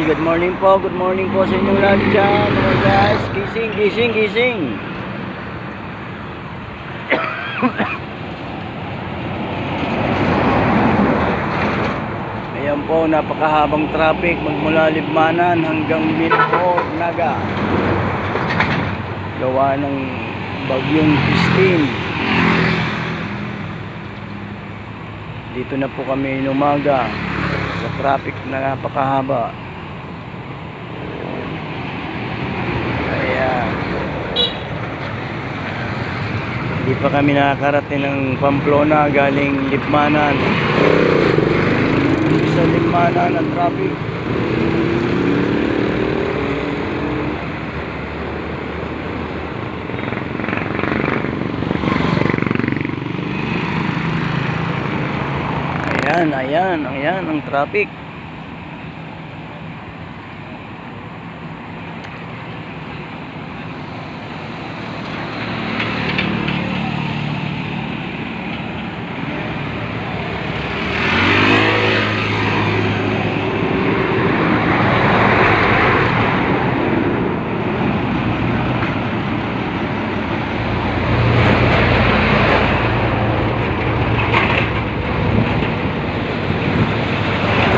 good morning po sa inyong lahat dyan mga guys. Gising. Ayan po, napakahabang traffic magmula Libmanan hanggang Minor, Naga. Gawa ng bagyong Christine. Dito na po kami inumaga sa traffic na napakahaba. Ayan. Hindi pa kami nakakarating ng Pamplona galing Libmanan. Sa Libmanan ang traffic. Ayan ang traffic.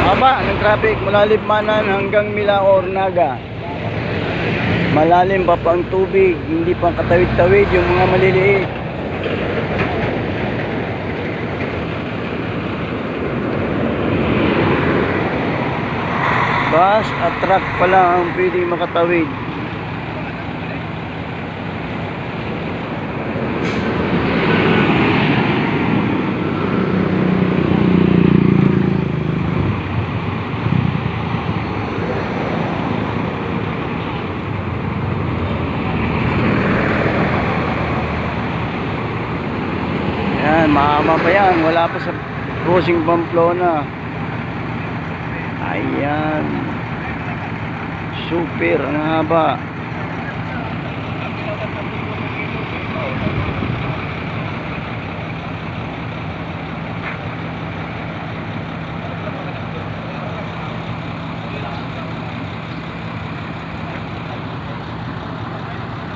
Haba ng traffic mula Libmanan hanggang Milaor, Naga. Malalim pa ang tubig, hindi pa katawid-tawid yung mga maliliit. Bus at truck pala ang pwedeng makatawid. Ayan, mahama pa yan. Wala pa sa crossing Pamplona. Ayan. Super, ang haba.